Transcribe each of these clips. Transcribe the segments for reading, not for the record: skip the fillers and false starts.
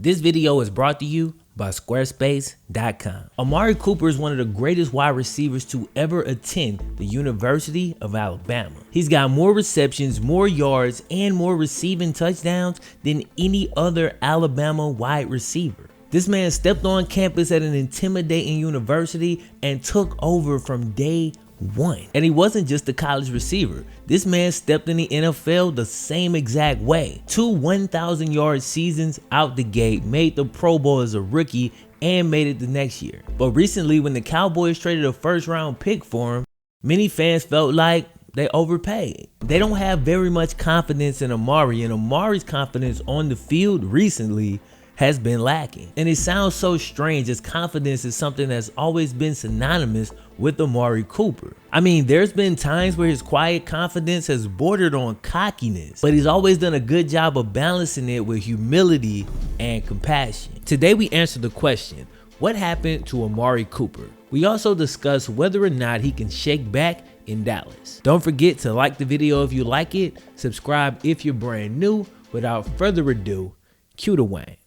This video is brought to you by Squarespace.com. Amari Cooper is one of the greatest wide receivers to ever attend the University of Alabama. He's got more receptions, more yards, and more receiving touchdowns than any other Alabama wide receiver. This man stepped on campus at an intimidating university and took over from day one. And he wasn't just a college receiver. This man stepped in the NFL the same exact way. 2 1,000-yard seasons out the gate, made the Pro Bowl as a rookie, and made it the next year. But recently, when the Cowboys traded a first-round pick for him, many fans felt like they overpaid. They don't have very much confidence in Amari, and Amari's confidence on the field recently has been lacking. And it sounds so strange, as confidence is something that's always been synonymous with Amari Cooper. I mean, there's been times where his quiet confidence has bordered on cockiness, but he's always done a good job of balancing it with humility and compassion. Today we answer the question, what happened to Amari Cooper? We also discuss whether or not he can shake back in Dallas. Don't forget to like the video if you like it, subscribe if you're brand new. Without further ado, cue the Wayne.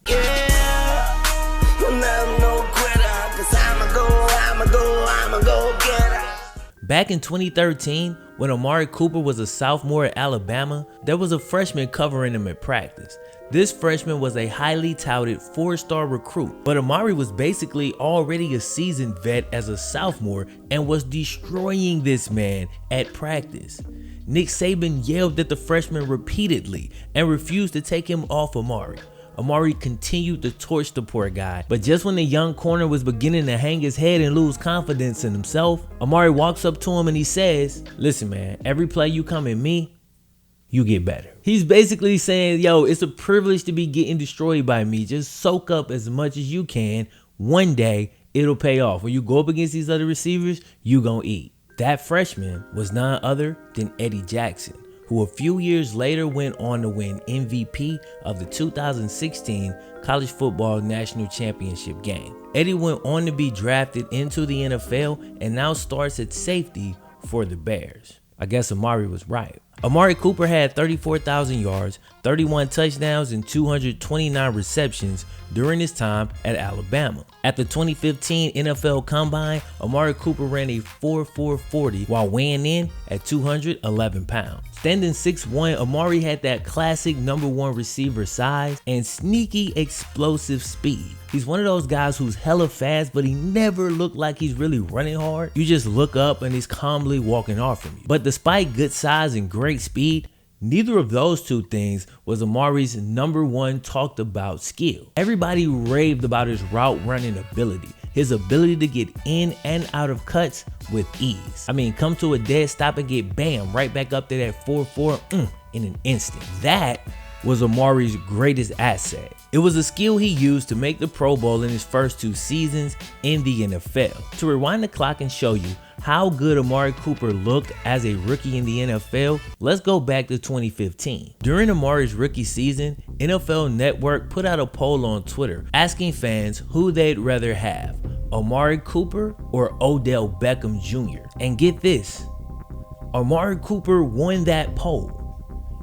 Back in 2013, when Amari Cooper was a sophomore at Alabama, there was a freshman covering him at practice. This freshman was a highly touted 4-star recruit, but Amari was basically already a seasoned vet as a sophomore and was destroying this man at practice. Nick Saban yelled at the freshman repeatedly and refused to take him off Amari. Amari continued to torch the poor guy, but just when the young corner was beginning to hang his head and lose confidence in himself, Amari walks up to him and he says, "Listen man, every play you come at me, you get better." He's basically saying, yo, it's a privilege to be getting destroyed by me. Just soak up as much as you can. One day, it'll pay off. When you go up against these other receivers, you gonna eat. That freshman was none other than Eddie Jackson, who a few years later went on to win MVP of the 2016 College Football National Championship game. Eddie went on to be drafted into the NFL and now starts at safety for the Bears. I guess Amari was right. Amari Cooper had 34,000 yards, 31 touchdowns, and 229 receptions during his time at Alabama. At the 2015 NFL Combine, Amari Cooper ran a 4.440 while weighing in at 211 pounds. Standing 6'1", Amari had that classic #1 receiver size and sneaky explosive speed. He's one of those guys who's hella fast, but he never looked like he's really running hard. You just look up and he's calmly walking off from you. But despite good size and great speed, neither of those two things was Amari's #1 talked about skill. Everybody raved about his route running ability, his ability to get in and out of cuts with ease. I mean, come to a dead stop and get bam, right back up to that 4.4 in an instant. That was Amari's greatest asset. It was a skill he used to make the Pro Bowl in his first 2 seasons in the NFL. To rewind the clock and show you how good Amari Cooper looked as a rookie in the NFL, let's go back to 2015. During Amari's rookie season, NFL Network put out a poll on Twitter asking fans who they'd rather have, Amari Cooper or Odell Beckham Jr. And get this, Amari Cooper won that poll.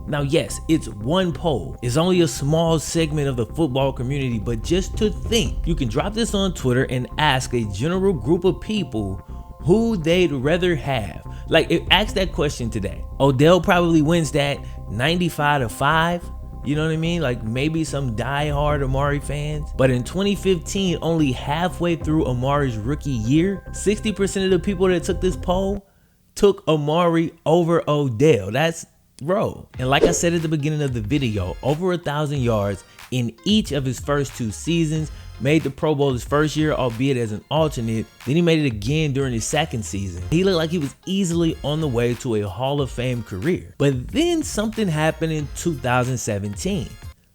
Now yes, it's one poll. It's only a small segment of the football community, but just to think, you can drop this on Twitter and ask a general group of people who they'd rather have. Like, ask that question today. Odell probably wins that 95-5. You know what I mean? Like maybe some diehard Amari fans. But in 2015, only halfway through Amari's rookie year, 60% of the people that took this poll took Amari over Odell. That's bro. And like I said at the beginning of the video, over 1,000 yards in each of his first 2 seasons, made the Pro Bowl his first year, albeit as an alternate. Then he made it again during his second season. He looked like he was easily on the way to a Hall of Fame career. But then something happened in 2017.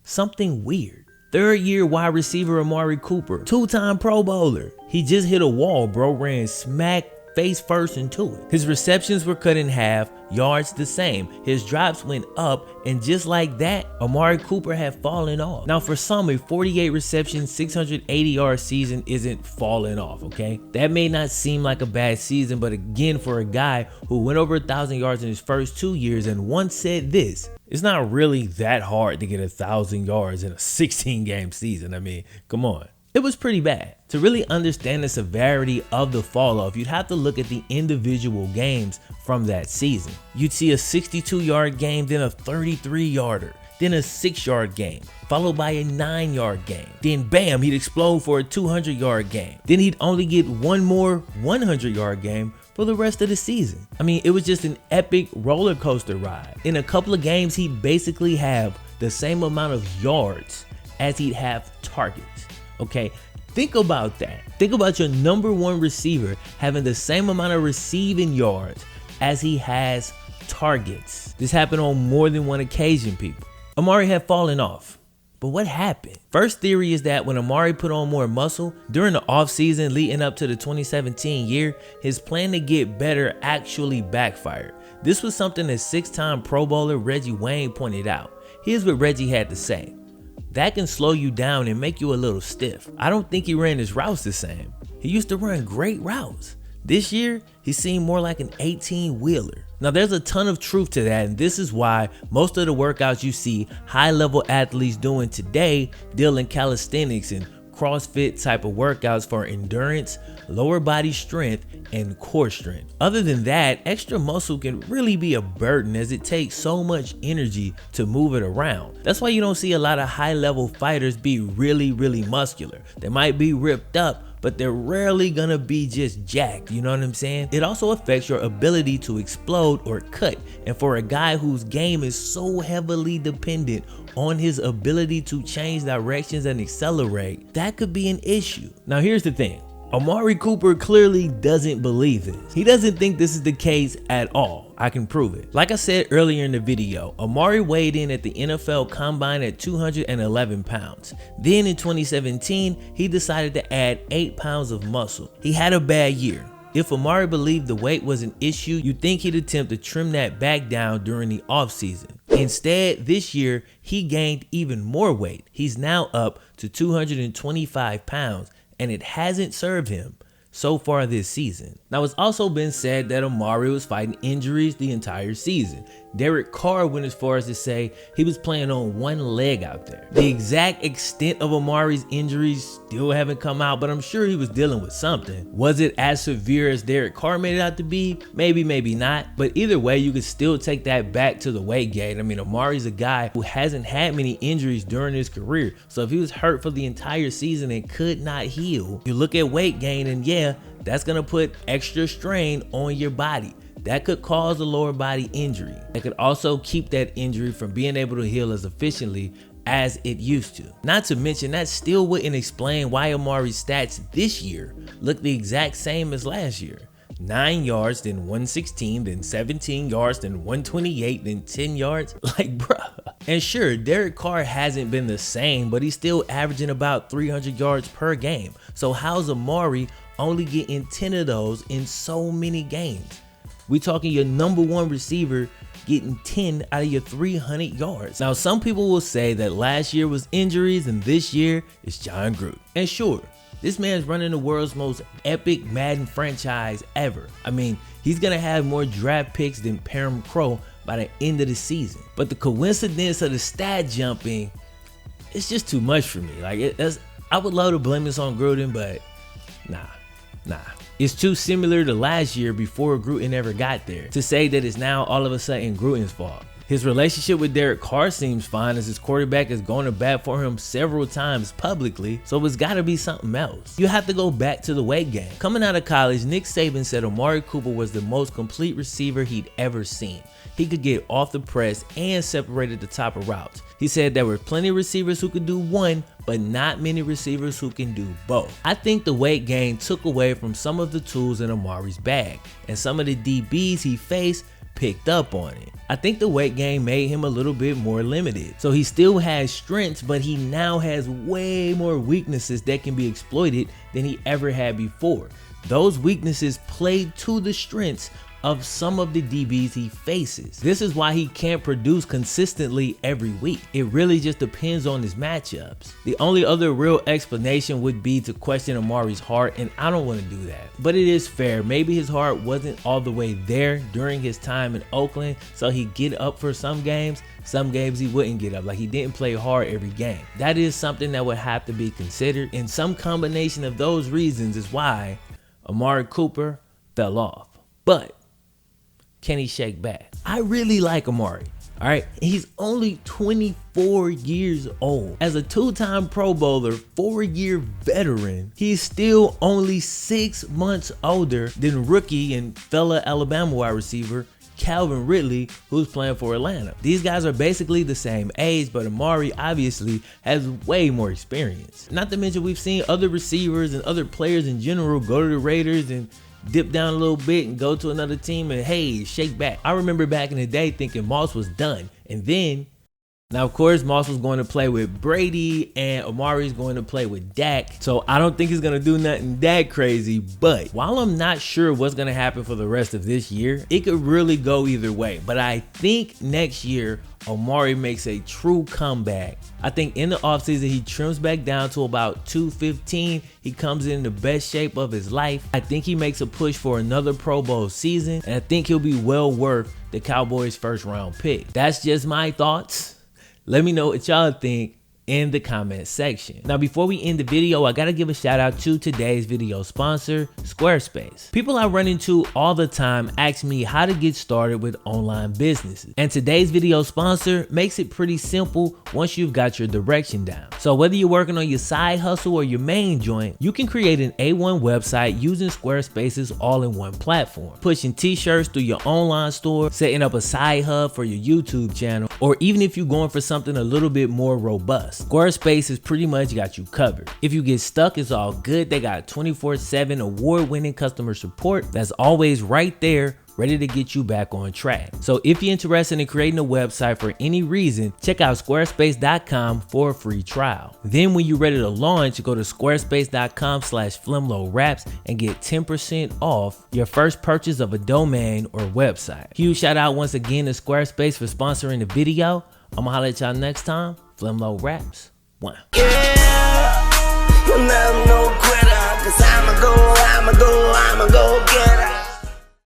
Something weird. 3rd-year wide receiver Amari Cooper, 2-time Pro Bowler. He just hit a wall, bro, ran smack face first into it. His receptions were cut in half, yards the same. His drops went up, and just like that, Amari Cooper had fallen off. Now for some, a 48 reception, 680-yard season isn't falling off, okay? That may not seem like a bad season, but again, for a guy who went over 1,000 yards in his first 2 years and once said this, It's not really that hard to get 1,000 yards in a 16-game season. I mean, come on. It was pretty bad. To really understand the severity of the fall off, you'd have to look at the individual games from that season. You'd see a 62-yard game, then a 33-yarder, then a 6-yard game, followed by a 9-yard game. Then bam, he'd explode for a 200-yard game. Then he'd only get one more 100-yard game for the rest of the season. I mean, it was just an epic roller coaster ride. In a couple of games, he'd basically have the same amount of yards as he'd have targets. Okay, think about that. Think about your #1 receiver having the same amount of receiving yards as he has targets. This happened on more than one occasion, people. Amari had fallen off. But what happened? First theory is that when Amari put on more muscle during the offseason leading up to the 2017 year, his plan to get better actually backfired. This was something that 6-time Pro Bowler Reggie Wayne pointed out. Here's what Reggie had to say. That can slow you down and make you a little stiff. I don't think he ran his routes the same. He used to run great routes. This year, he seemed more like an 18-wheeler. Now, there's a ton of truth to that, and this is why most of the workouts you see high-level athletes doing today deal in calisthenics and CrossFit type of workouts for endurance, lower body strength, and core strength. Other than that, extra muscle can really be a burden as it takes so much energy to move it around. That's why you don't see a lot of high-level fighters be really muscular. They might be ripped up, but they're rarely gonna be just jacked, you know what I'm saying? It also affects your ability to explode or cut, and for a guy whose game is so heavily dependent on his ability to change directions and accelerate, that could be an issue. Now here's the thing, Amari Cooper clearly doesn't believe this. He doesn't think this is the case at all. I can prove it. Like I said earlier in the video, Amari weighed in at the NFL Combine at 211 pounds. Then in 2017, he decided to add 8 pounds of muscle. He had a bad year. If Amari believed the weight was an issue, you'd think he'd attempt to trim that back down during the offseason. Instead, this year, he gained even more weight. He's now up to 225 pounds, and it hasn't served him so far this season. Now, it's also been said that Amari was fighting injuries the entire season. Derek Carr went as far as to say he was playing on one leg out there. The exact extent of Amari's injuries still haven't come out, but I'm sure he was dealing with something. Was it as severe as Derek Carr made it out to be? Maybe, maybe not. But either way, you could still take that back to the weight gain. I mean, Amari's a guy who hasn't had many injuries during his career. So if he was hurt for the entire season and could not heal, you look at weight gain and yeah, that's gonna put extra strain on your body. That could cause a lower body injury. That could also keep that injury from being able to heal as efficiently as it used to. Not to mention, that still wouldn't explain why Amari's stats this year look the exact same as last year. 9 yards, then 116, then 17 yards, then 128, then 10 yards. Like, bruh. And sure, Derek Carr hasn't been the same, but he's still averaging about 300 yards per game. So how's Amari only getting 10 of those in so many games? We talking your #1 receiver getting 10 out of your 300 yards. Now, some people will say that last year was injuries and this year is John Gruden. And sure, this man's running the world's most epic Madden franchise ever. I mean, he's gonna have more draft picks than Parham Crow by the end of the season. But the coincidence of the stat jumping, it's just too much for me. Like, I would love to blame this on Gruden, but nah. It's too similar to last year before Gruden ever got there to say that it's now all of a sudden Gruden's fault. His relationship with Derek Carr seems fine as his quarterback is going to bat for him several times publicly, so it's gotta be something else. You have to go back to the weight gain. Coming out of college, Nick Saban said Amari Cooper was the most complete receiver he'd ever seen. He could get off the press and separate at the top of routes. He said there were plenty of receivers who could do one, but not many receivers who can do both. I think the weight gain took away from some of the tools in Amari's bag, and some of the DBs he faced picked up on it. I think the weight gain made him a little bit more limited. So he still has strengths, but he now has way more weaknesses that can be exploited than he ever had before. Those weaknesses played to the strengths of some of the DBs he faces. This is why he can't produce consistently every week. It really just depends on his matchups. The only other real explanation would be to question Amari's heart, and I don't want to do that. But it is fair. Maybe his heart wasn't all the way there during his time in Oakland, so he'd get up for some games he wouldn't get up, like he didn't play hard every game. That is something that would have to be considered, and some combination of those reasons is why Amari Cooper fell off. But can he shake back? I really like Amari. All right, he's only 24 years old. As a two-time Pro Bowler, 4-year veteran, he's still only 6 months older than rookie and fellow Alabama wide receiver Calvin Ridley, who's playing for Atlanta. These guys are basically the same age, but Amari obviously has way more experience. Not to mention we've seen other receivers and other players in general go to the Raiders and dip down a little bit and go to another team and hey, shake back. I remember back in the day thinking Moss was done, and then now, of course, Moss was going to play with Brady and Amari's going to play with Dak. So I don't think he's going to do nothing that crazy. But while I'm not sure what's going to happen for the rest of this year, it could really go either way. But I think next year, Amari makes a true comeback. I think in the offseason, he trims back down to about 215. He comes in the best shape of his life. I think he makes a push for another Pro Bowl season. And I think he'll be well worth the Cowboys' first round pick. That's just my thoughts. Let me know what y'all think in the comment section. Now, before we end the video, I gotta give a shout out to today's video sponsor, Squarespace. People I run into all the time ask me how to get started with online businesses. And today's video sponsor makes it pretty simple once you've got your direction down. So whether you're working on your side hustle or your main joint, you can create an A1 website using Squarespace's all-in-one platform. Pushing t-shirts through your online store, setting up a side hub for your YouTube channel, or even if you're going for something a little bit more robust, Squarespace has pretty much got you covered. If you get stuck, it's all good. They got 24/7 award-winning customer support that's always right there, ready to get you back on track. So if you're interested in creating a website for any reason, check out squarespace.com for a free trial. Then when you're ready to launch, go to squarespace.com/FlemLoWraps and get 10% off your first purchase of a domain or website. Huge shout out once again to Squarespace for sponsoring the video. I'm gonna holler at y'all next time. FlemLo Raps 1.